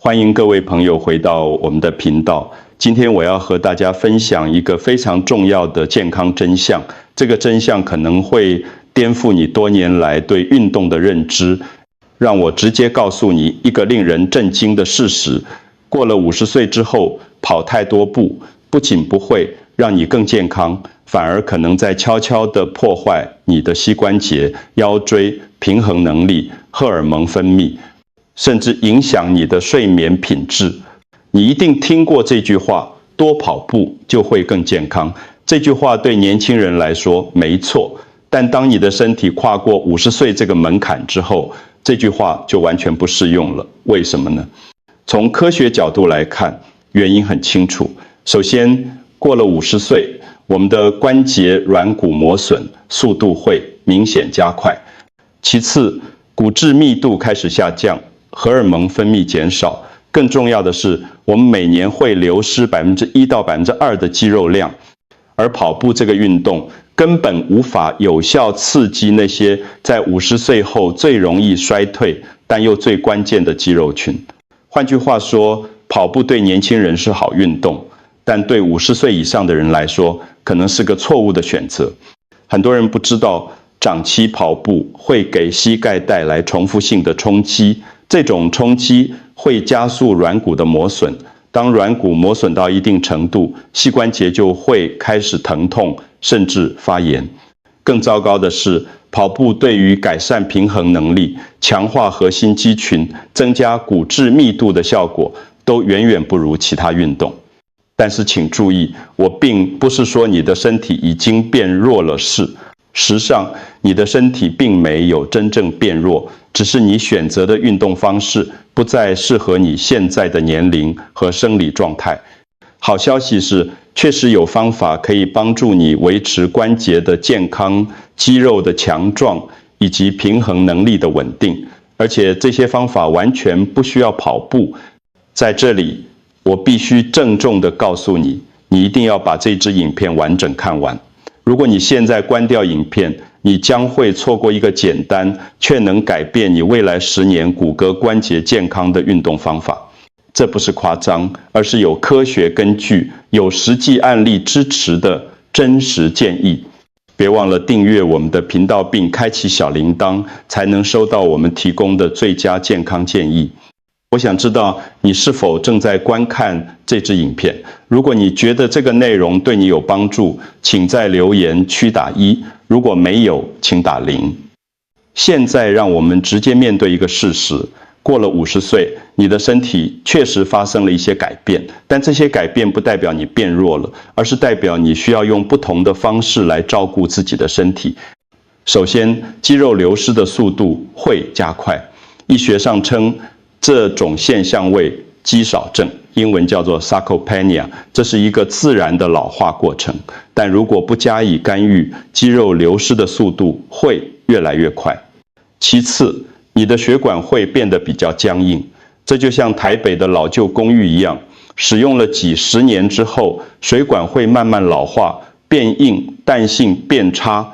欢迎各位朋友回到我们的频道。今天我要和大家分享一个非常重要的健康真相，这个真相可能会颠覆你多年来对运动的认知。让我直接告诉你一个令人震惊的事实：过了50岁之后，跑太多步，不仅不会让你更健康，反而可能在悄悄地破坏你的膝关节、腰椎、平衡能力、荷尔蒙分泌，甚至影响你的睡眠品质。你一定听过这句话，多跑步就会更健康。这句话对年轻人来说没错，但当你的身体跨过50岁这个门槛之后，这句话就完全不适用了。为什么呢？从科学角度来看，原因很清楚。首先，过了50岁，我们的关节软骨磨损速度会明显加快。其次，骨质密度开始下降，荷尔蒙分泌减少。更重要的是，我们每年会流失1%到2%的肌肉量，而跑步这个运动根本无法有效刺激那些在50岁后最容易衰退但又最关键的肌肉群。换句话说，跑步对年轻人是好运动，但对50岁以上的人来说，可能是个错误的选择。很多人不知道，长期跑步会给膝盖带来重复性的冲击，这种冲击会加速软骨的磨损。当软骨磨损到一定程度，膝关节就会开始疼痛，甚至发炎。更糟糕的是，跑步对于改善平衡能力、强化核心肌群、增加骨质密度的效果，都远远不如其他运动。但是请注意，我并不是说你的身体已经变弱了事。实际上，你的身体并没有真正变弱，只是你选择的运动方式不再适合你现在的年龄和生理状态。好消息是，确实有方法可以帮助你维持关节的健康、肌肉的强壮以及平衡能力的稳定，而且这些方法完全不需要跑步。在这里，我必须郑重地告诉你，你一定要把这支影片完整看完。如果你现在关掉影片，你将会错过一个简单却能改变你未来10年骨骼关节健康的运动方法。这不是夸张，而是有科学根据、有实际案例支持的真实建议。别忘了订阅我们的频道并开启小铃铛，才能收到我们提供的最佳健康建议。我想知道你是否正在观看这支影片。如果你觉得这个内容对你有帮助，请在留言区打1，如果没有，请打0。现在让我们直接面对一个事实：过了50岁，你的身体确实发生了一些改变，但这些改变不代表你变弱了，而是代表你需要用不同的方式来照顾自己的身体。首先，肌肉流失的速度会加快，医学上称这种现象为肌少症，英文叫做 sarcopenia， 这是一个自然的老化过程。但如果不加以干预，肌肉流失的速度会越来越快。其次，你的血管会变得比较僵硬，这就像台北的老旧公寓一样，使用了几十年之后，水管会慢慢老化、变硬，弹性变差。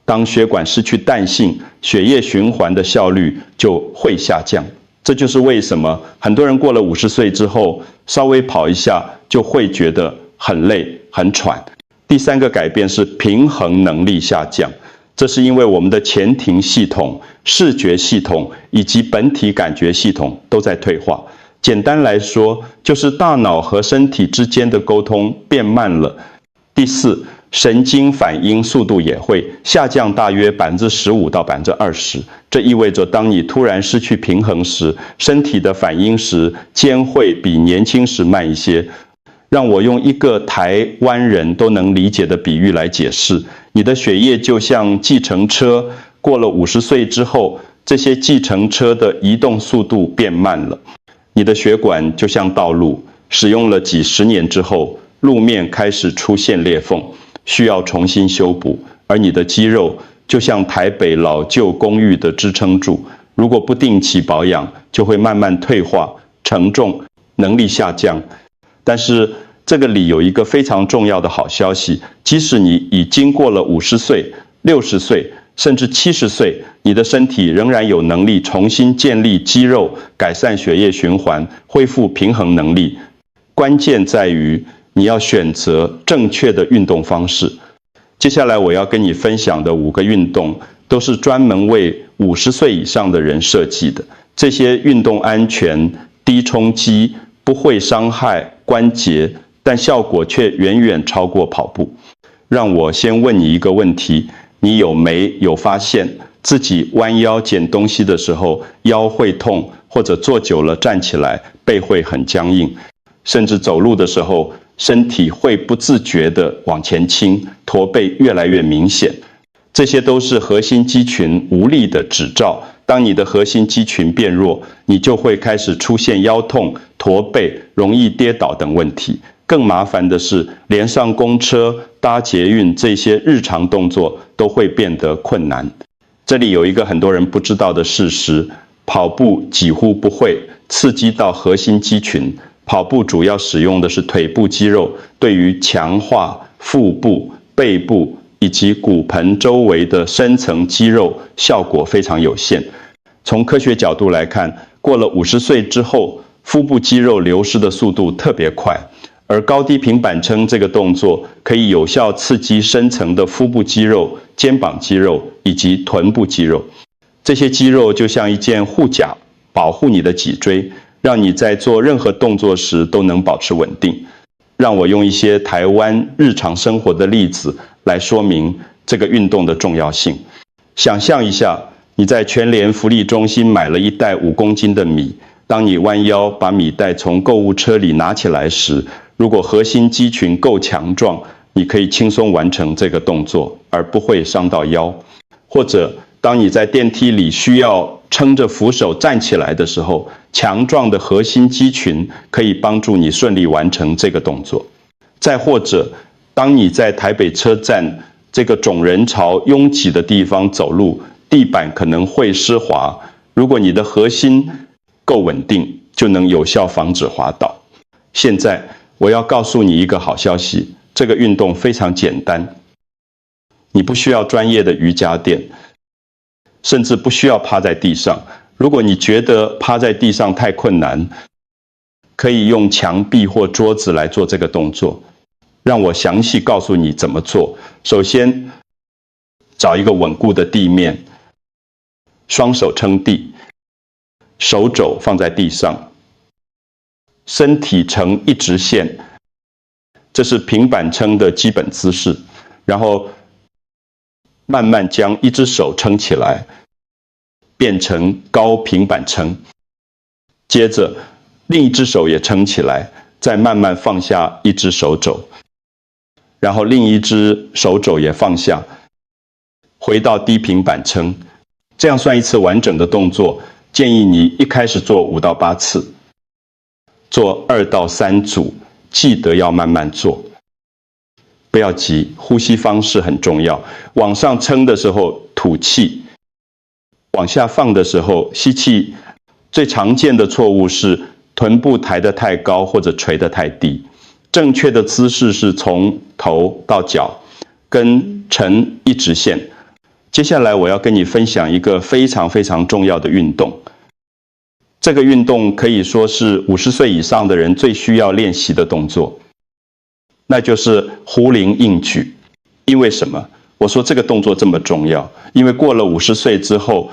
当血管失去弹性，血液循环的效率就会下降。这就是为什么很多人过了50岁之后，稍微跑一下就会觉得很累、很喘。第3个改变是平衡能力下降，这是因为我们的前庭系统、视觉系统以及本体感觉系统都在退化。简单来说，就是大脑和身体之间的沟通变慢了。第4，神经反应速度也会下降大约15%到20%，这意味着当你突然失去平衡时，身体的反应时间会比年轻时慢一些。让我用一个台湾人都能理解的比喻来解释：你的血液就像计程车，过了50岁之后，这些计程车的移动速度变慢了。你的血管就像道路，使用了几十年之后，路面开始出现裂缝，需要重新修补。而你的肌肉就像台北老旧公寓的支撑柱，如果不定期保养，就会慢慢退化、承重、能力下降。但是这个里有一个非常重要的好消息，即使你已经过了50岁、60岁，甚至70岁，你的身体仍然有能力重新建立肌肉，改善血液循环，恢复平衡能力。关键在于你要选择正确的运动方式。接下来我要跟你分享的5个运动，都是专门为50岁以上的人设计的。这些运动安全、低冲击，不会伤害关节，但效果却远远超过跑步。让我先问你一个问题：你有没有发现自己弯腰捡东西的时候腰会痛，或者坐久了站起来背会很僵硬，甚至走路的时候身体会不自觉地往前倾，驼背越来越明显？这些都是核心肌群无力的指兆。当你的核心肌群变弱，你就会开始出现腰痛、驼背、容易跌倒等问题。更麻烦的是，连上公车、搭捷运这些日常动作都会变得困难。这里有一个很多人不知道的事实：跑步几乎不会刺激到核心肌群。跑步主要使用的是腿部肌肉，对于强化腹部、背部以及骨盆周围的深层肌肉效果非常有限。从科学角度来看，过了50岁之后，腹部肌肉流失的速度特别快，而高低平板撑这个动作可以有效刺激深层的腹部肌肉、肩膀肌肉以及臀部肌肉。这些肌肉就像一件护甲，保护你的脊椎，让你在做任何动作时都能保持稳定。让我用一些台湾日常生活的例子来说明这个运动的重要性。想象一下，你在全联福利中心买了一袋5公斤的米，当你弯腰把米袋从购物车里拿起来时，如果核心肌群够强壮，你可以轻松完成这个动作，而不会伤到腰。或者当你在电梯里需要撑着扶手站起来的时候，强壮的核心肌群可以帮助你顺利完成这个动作。再或者，当你在台北车站这个总人潮拥挤的地方走路，地板可能会湿滑，如果你的核心够稳定，就能有效防止滑倒。现在我要告诉你一个好消息，这个运动非常简单，你不需要专业的瑜伽垫，甚至不需要趴在地上。如果你觉得趴在地上太困难，可以用墙壁或桌子来做这个动作。让我详细告诉你怎么做。首先，找一个稳固的地面，双手撑地，手肘放在地上，身体呈一直线，这是平板撑的基本姿势。然后慢慢将一只手撑起来，变成高平板撑。接着另一只手也撑起来，再慢慢放下一只手肘，然后另一只手肘也放下，回到低平板撑。这样算一次完整的动作，建议你一开始做5到8次，做2到3组，记得要慢慢做，不要急，呼吸方式很重要。往上撑的时候吐气，往下放的时候吸气。最常见的错误是臀部抬得太高或者垂得太低。正确的姿势是从头到脚跟成一直线。接下来我要跟你分享一个非常非常重要的运动。这个运动可以说是50岁以上的人最需要练习的动作，那就是壶铃硬举。因为什么？我说这个动作这么重要，因为过了50岁之后，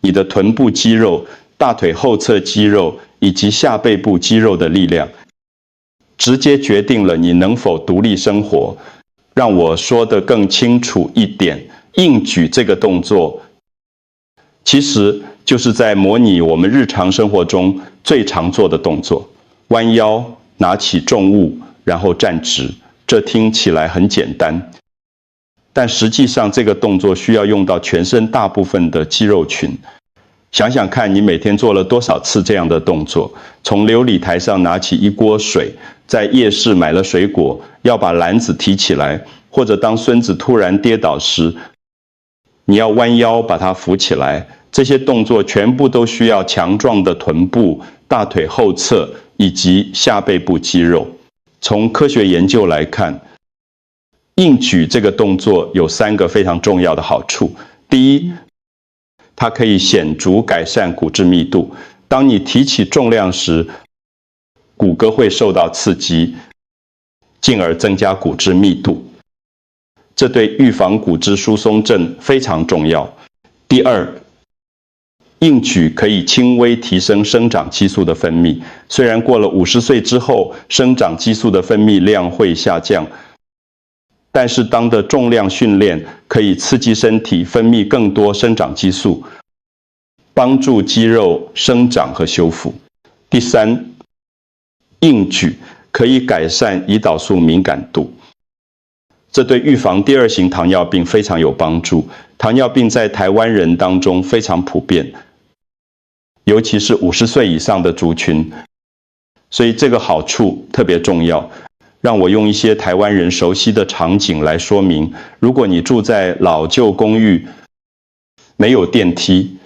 你的臀部肌肉、大腿后侧肌肉以及下背部肌肉的力量，直接决定了你能否独立生活。让我说得更清楚一点，硬举这个动作，其实就是在模拟我们日常生活中最常做的动作：弯腰、拿起重物，然后站直。这听起来很简单，但实际上这个动作需要用到全身大部分的肌肉群。想想看，你每天做了多少次这样的动作？从流理台上拿起一锅水，在夜市买了水果，要把篮子提起来，或者当孙子突然跌倒时，你要弯腰把它扶起来。这些动作全部都需要强壮的臀部、大腿后侧以及下背部肌肉。从科学研究来看，硬举这个动作有3个非常重要的好处。第一，它可以显著改善骨质密度。当你提起重量时，骨骼会受到刺激，进而增加骨质密度。这对预防骨质疏松症非常重要。第二，硬举可以轻微提升生长激素的分泌。虽然过了50岁之后，生长激素的分泌量会下降，但适当的重量训练可以刺激身体分泌更多生长激素，帮助肌肉生长和修复。第三，硬举可以改善胰岛素敏感度。这对预防第2型糖尿病非常有帮助。糖尿病在台湾人当中非常普遍，尤其是50岁以上的族群，所以这个好处特别重要。让我用一些台湾人熟悉的场景来说明。如果你住在老旧公寓，没有电梯，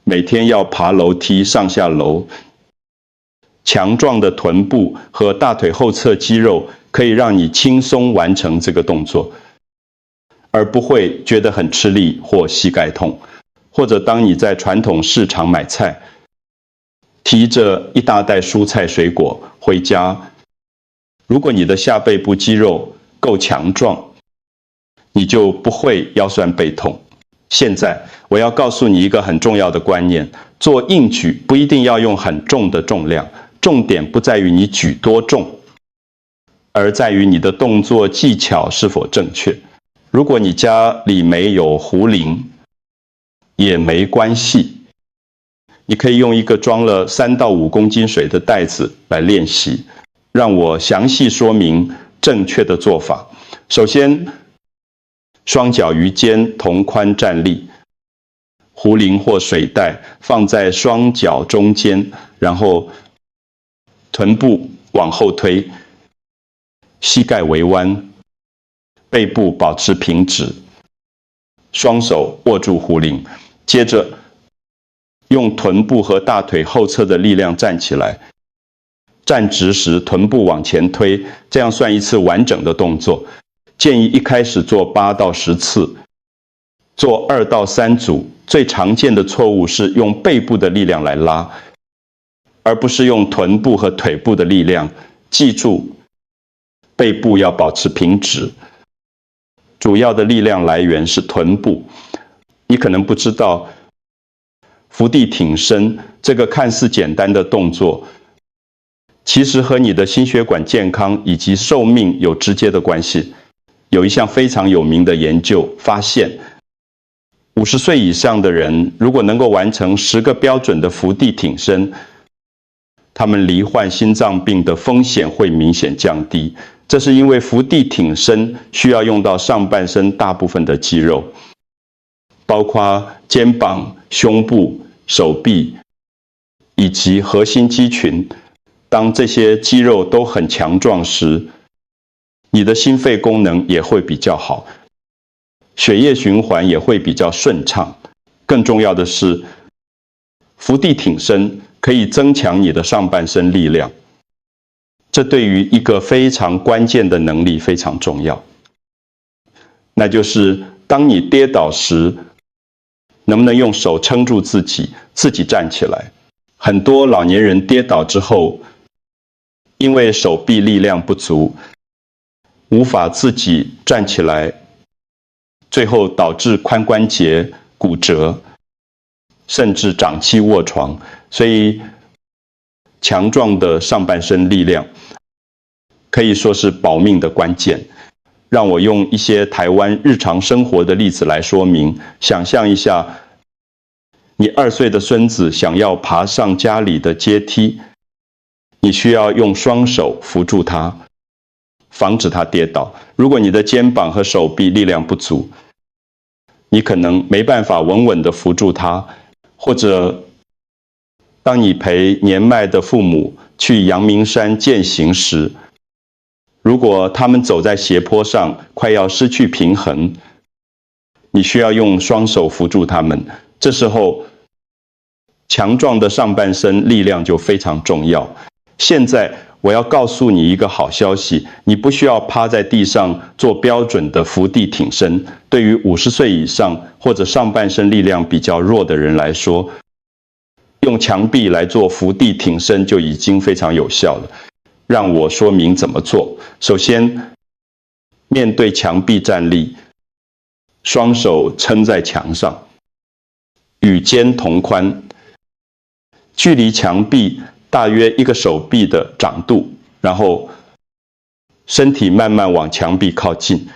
每天要爬楼梯上下楼，强壮的臀部和大腿后侧肌肉可以让你轻松完成这个动作，而不会觉得很吃力或膝盖痛。或者当你在传统市场买菜，提着一大袋蔬菜水果回家，如果你的下背部肌肉够强壮，你就不会腰酸背痛。现在我要告诉你一个很重要的观念，做硬举不一定要用很重的重量，重点不在于你举多重，而在于你的动作技巧是否正确。如果你家里没有壶铃，也没关系，你可以用一个装了3到5公斤水的袋子来练习。让我详细说明正确的做法。首先，双脚与肩同宽站立，壶铃或水袋放在双脚中间，然后臀部往后推，膝盖微弯，背部保持平直，双手握住壶铃。接着用臀部和大腿后侧的力量站起来，站直时臀部往前推，这样算一次完整的动作。建议一开始做8到10次，做2到3组。最常见的错误是用背部的力量来拉，而不是用臀部和腿部的力量。记住，背部要保持平直，主要的力量来源是臀部。你可能不知道，伏地挺身这个看似简单的动作，其实和你的心血管健康以及寿命有直接的关系。有一项非常有名的研究发现，50岁以上的人如果能够完成10个标准的伏地挺身，他们罹患心脏病的风险会明显降低。这是因为伏地挺身需要用到上半身大部分的肌肉，包括肩膀、胸部、手臂以及核心肌群。当这些肌肉都很强壮时，你的心肺功能也会比较好，血液循环也会比较顺畅。更重要的是，伏地挺身可以增强你的上半身力量，这对于一个非常关键的能力非常重要，那就是当你跌倒时，能不能用手撑住自己站起来。很多老年人跌倒之后，因为手臂力量不足，无法自己站起来，最后导致髋关节骨折，甚至长期卧床。所以强壮的上半身力量可以说是保命的关键。让我用一些台湾日常生活的例子来说明。想象一下，你2岁的孙子想要爬上家里的阶梯，你需要用双手扶住他，防止他跌倒。如果你的肩膀和手臂力量不足，你可能没办法稳稳地扶住他。或者当你陪年迈的父母去阳明山健行时，如果他们走在斜坡上快要失去平衡，你需要用双手扶住他们。这时候强壮的上半身力量就非常重要。现在我要告诉你一个好消息，你不需要趴在地上做标准的伏地挺身。对于50岁以上或者上半身力量比较弱的人来说，用墙壁来做伏地挺身就已经非常有效了。让我说明怎么做。首先，面对墙壁站立，双手撑在墙上，与肩同宽，距离墙壁大约1个手臂的长度，然后身体慢慢往墙壁靠近，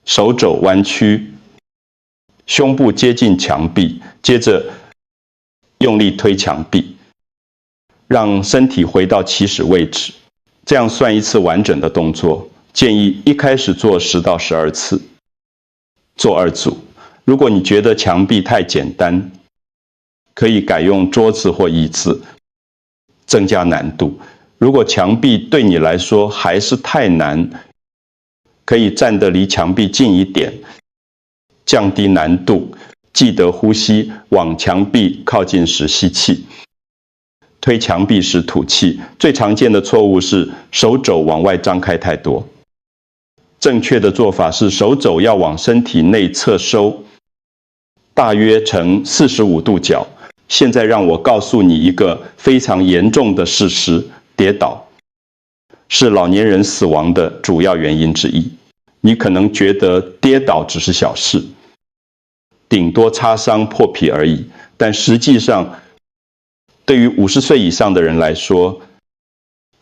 手肘弯曲，胸部接近墙壁，接着用力推墙壁，让身体回到起始位置。这样算一次完整的动作，建议一开始做10到12次，做2组。如果你觉得墙壁太简单，可以改用桌子或椅子，增加难度。如果墙壁对你来说还是太难，可以站得离墙壁近一点，降低难度。记得呼吸，往墙壁靠近时吸气，推墙壁时吐气。最常见的错误是手肘往外张开太多。正确的做法是手肘要往身体内侧收，大约呈45度角。现在让我告诉你一个非常严重的事实：跌倒是老年人死亡的主要原因之一。你可能觉得跌倒只是小事，顶多擦伤破皮而已，但实际上，对于50岁以上的人来说，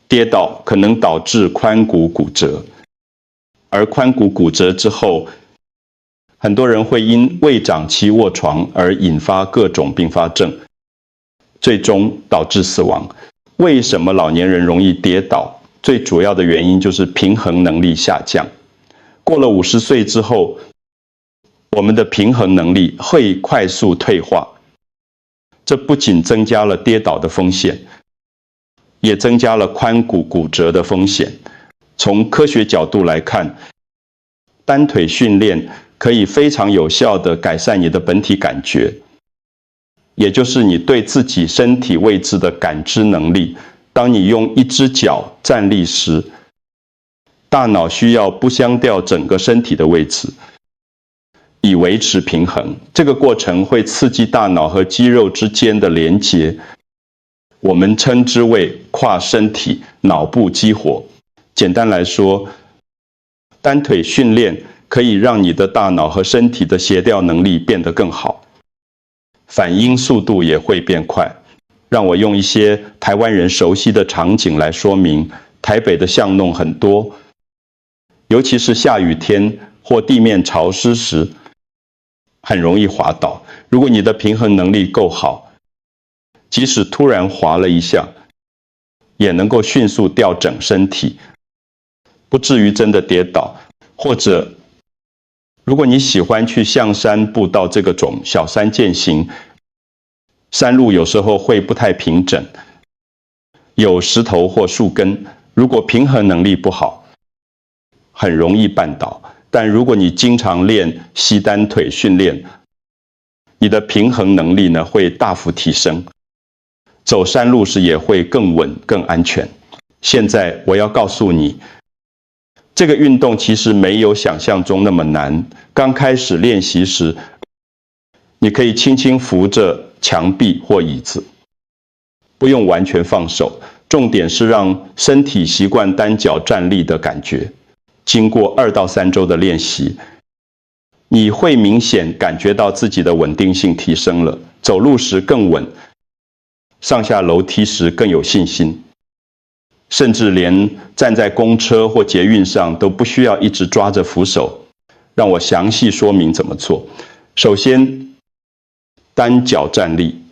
跌倒可能导致髋骨骨折，而髋骨骨折之后，很多人会因未长期卧床而引发各种并发症，最终导致死亡。为什么老年人容易跌倒？最主要的原因就是平衡能力下降。过了50岁之后，我们的平衡能力会快速退化，这不仅增加了跌倒的风险，也增加了髋骨骨折的风险。从科学角度来看，单腿训练可以非常有效地改善你的本体感觉，也就是你对自己身体位置的感知能力。当你用一只脚站立时，大脑需要不相调整个身体的位置，以维持平衡。这个过程会刺激大脑和肌肉之间的连结，我们称之为跨身体脑部激活。简单来说，单腿训练可以让你的大脑和身体的协调能力变得更好，反应速度也会变快。让我用一些台湾人熟悉的场景来说明。台北的巷弄很多，尤其是下雨天或地面潮湿时，很容易滑倒。如果你的平衡能力够好，即使突然滑了一下，也能够迅速调整身体，不至于真的跌倒。或者，如果你喜欢去象山步道这个种小山健行，山路有时候会不太平整，有石头或树根，如果平衡能力不好，很容易绊倒。但如果你经常练膝单腿训练，你的平衡能力呢会大幅提升，走山路时也会更稳、更安全。现在我要告诉你，这个运动其实没有想象中那么难。刚开始练习时，你可以轻轻扶着墙壁或椅子，不用完全放手。重点是让身体习惯单脚站立的感觉。经过2到3周的练习，你会明显感觉到自己的稳定性提升了，走路时更稳，上下楼梯时更有信心，甚至连站在公车或捷运上都不需要一直抓着扶手。让我详细说明怎么做。首先，单脚站立，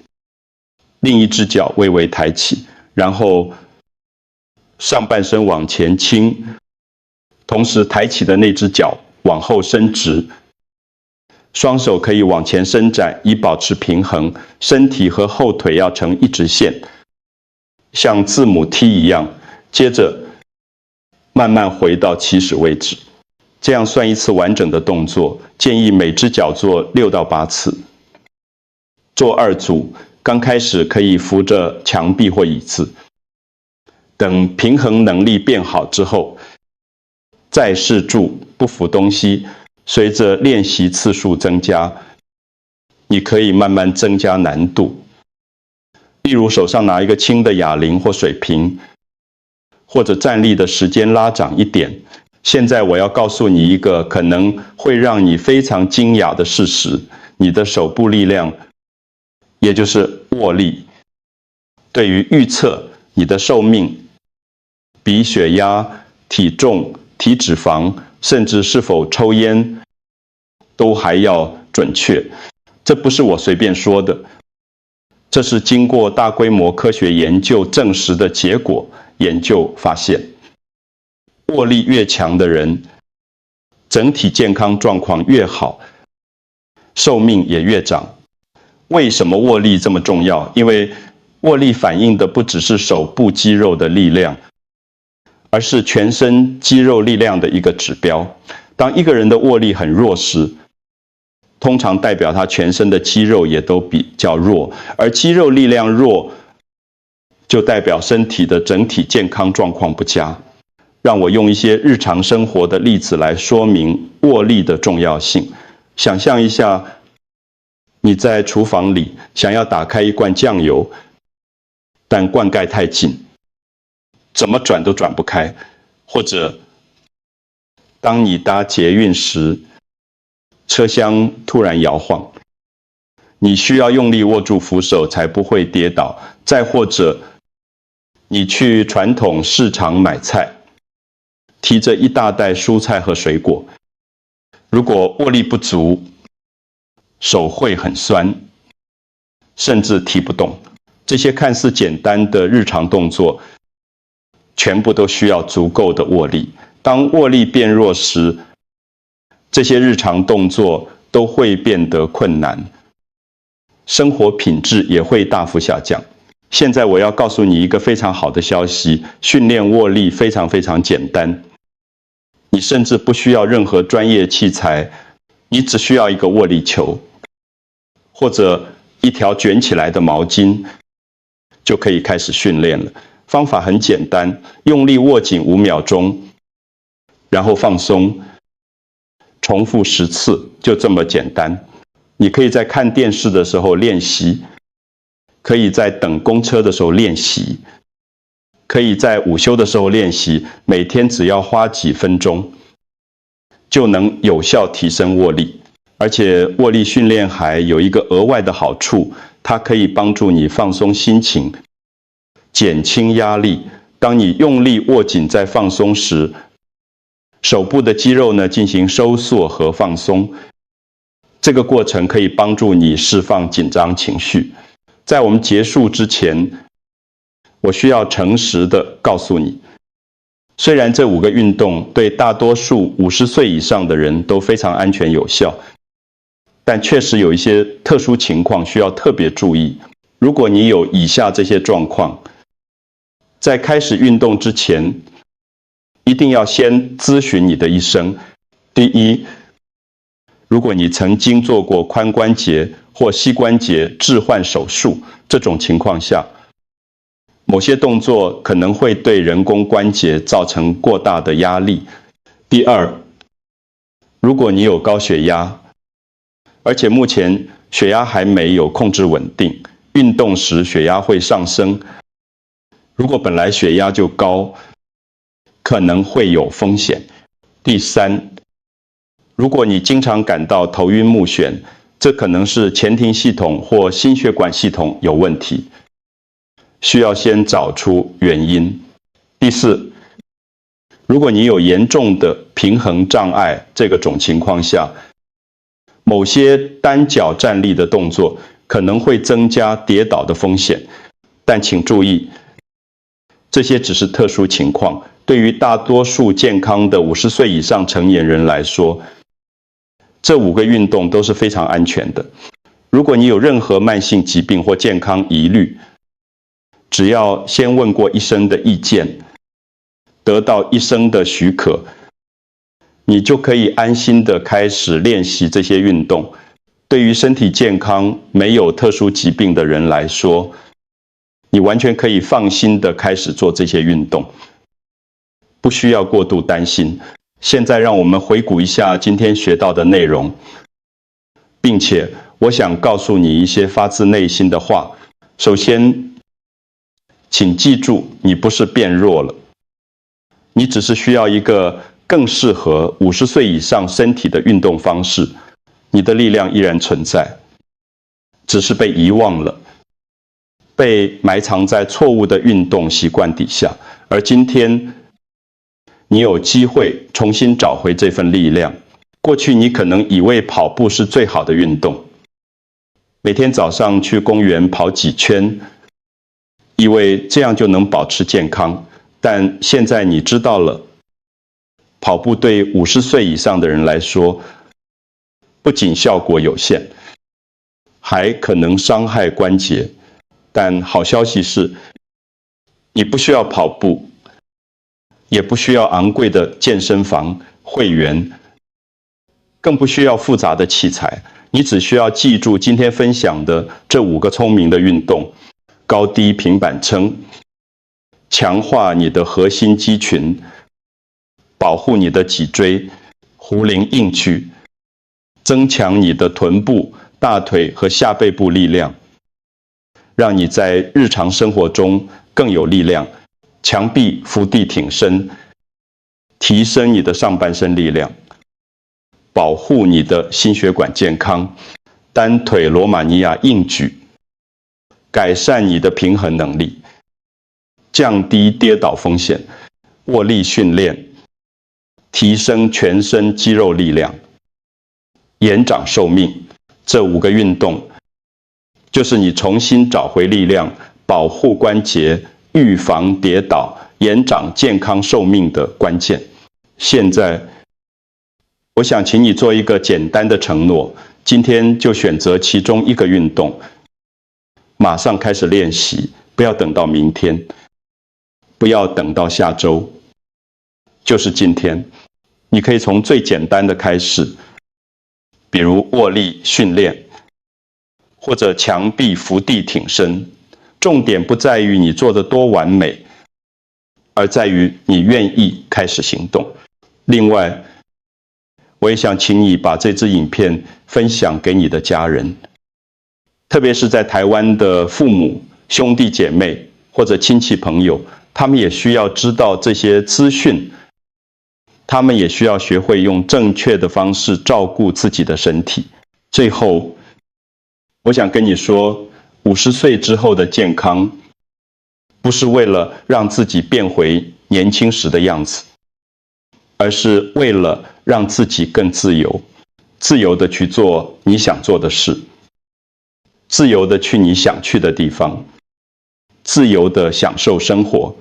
另一只脚微微抬起，然后上半身往前倾，同时抬起的那只脚往后伸直，双手可以往前伸展，以保持平衡。身体和后腿要成一直线，像字母 T 一样。接着慢慢回到起始位置。这样算一次完整的动作，建议每只脚做6到8次。做2组，刚开始可以扶着墙壁或椅子，等平衡能力变好之后，再试住不扶东西，随着练习次数增加，你可以慢慢增加难度。例如手上拿一个轻的哑铃或水瓶，或者站立的时间拉长一点。现在我要告诉你一个可能会让你非常惊讶的事实：你的手部力量，也就是握力，对于预测你的寿命、比血压、体重、体脂肪，甚至是否抽烟，都还要准确。这不是我随便说的，这是经过大规模科学研究证实的结果。研究发现，握力越强的人，整体健康状况越好，寿命也越长。为什么握力这么重要？因为握力反映的不只是手部肌肉的力量，而是全身肌肉力量的一个指标。当一个人的握力很弱时，通常代表他全身的肌肉也都比较弱，而肌肉力量弱，就代表身体的整体健康状况不佳。让我用一些日常生活的例子来说明握力的重要性。想象一下，你在厨房里想要打开一罐酱油，但罐盖太紧，怎么转都转不开。或者，当你搭捷运时，车厢突然摇晃，你需要用力握住扶手才不会跌倒。再或者，你去传统市场买菜，提着一大袋蔬菜和水果，如果握力不足，手会很酸，甚至提不动。这些看似简单的日常动作，全部都需要足够的握力。当握力变弱时，这些日常动作都会变得困难，生活品质也会大幅下降。现在我要告诉你一个非常好的消息，训练握力非常非常简单，你甚至不需要任何专业器材，你只需要一个握力球，或者一条卷起来的毛巾，就可以开始训练了。方法很简单，用力握紧5秒钟，然后放松，重复10次，就这么简单。你可以在看电视的时候练习，可以在等公车的时候练习，可以在午休的时候练习，每天只要花几分钟，就能有效提升握力。而且握力训练还有一个额外的好处，它可以帮助你放松心情，减轻压力。当你用力握紧再放松时，手部的肌肉呢进行收缩和放松，这个过程可以帮助你释放紧张情绪。在我们结束之前，我需要诚实地告诉你，虽然这5个运动对大多数50岁以上的人都非常安全有效，但确实有一些特殊情况需要特别注意。如果你有以下这些状况，在开始运动之前，一定要先咨询你的医生。第一，如果你曾经做过髋关节或膝关节置换手术，这种情况下，某些动作可能会对人工关节造成过大的压力。第二，如果你有高血压，而且目前血压还没有控制稳定，运动时血压会上升。如果本来血压就高，可能会有风险。第三，如果你经常感到头晕目眩，这可能是前庭系统或心血管系统有问题，需要先找出原因。第四，如果你有严重的平衡障碍，这种情况下，某些单脚站立的动作可能会增加跌倒的风险，但请注意，这些只是特殊情况，对于大多数健康的50岁以上成年人来说，这5个运动都是非常安全的。如果你有任何慢性疾病或健康疑虑，只要先问过医生的意见，得到医生的许可，你就可以安心地开始练习这些运动。对于身体健康、没有特殊疾病的人来说，你完全可以放心的开始做这些运动，不需要过度担心。现在让我们回顾一下今天学到的内容，并且我想告诉你一些发自内心的话。首先，请记住，你不是变弱了，你只是需要一个更适合50岁以上身体的运动方式。你的力量依然存在，只是被遗忘了，被埋藏在错误的运动习惯底下。而今天，你有机会重新找回这份力量。过去你可能以为跑步是最好的运动，每天早上去公园跑几圈，以为这样就能保持健康。但现在你知道了，跑步对50岁以上的人来说，不仅效果有限，还可能伤害关节。但好消息是，你不需要跑步，也不需要昂贵的健身房会员，更不需要复杂的器材。你只需要记住今天分享的这5个聪明的运动：高低平板撑，强化你的核心肌群，保护你的脊椎、壶铃硬举，增强你的臀部、大腿和下背部力量，让你在日常生活中更有力量。墙壁伏地挺身，提升你的上半身力量，保护你的心血管健康。单腿罗马尼亚硬举，改善你的平衡能力，降低跌倒风险。握力训练，提升全身肌肉力量，延长寿命。这5个运动就是你重新找回力量、保护关节、预防跌倒、延长健康寿命的关键。现在，我想请你做一个简单的承诺，今天就选择其中一个运动，马上开始练习，不要等到明天，不要等到下周，就是今天。你可以从最简单的开始，比如握力训练，或者墙壁伏地挺身。重点不在于你做得多完美，而在于你愿意开始行动。另外，我也想请你把这支影片分享给你的家人，特别是在台湾的父母、兄弟姐妹或者亲戚朋友，他们也需要知道这些资讯，他们也需要学会用正确的方式照顾自己的身体。最后，我想跟你说，50岁之后的健康，不是为了让自己变回年轻时的样子，而是为了让自己更自由，自由地去做你想做的事，自由地去你想去的地方，自由地享受生活，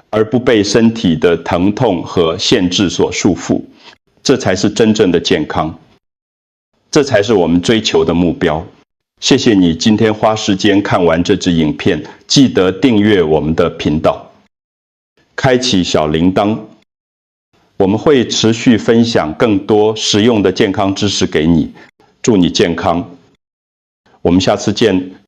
而不被身体的疼痛和限制所束缚。这才是真正的健康，这才是我们追求的目标。谢谢你今天花时间看完这支影片，记得订阅我们的频道，开启小铃铛。我们会持续分享更多实用的健康知识给你，祝你健康。我们下次见。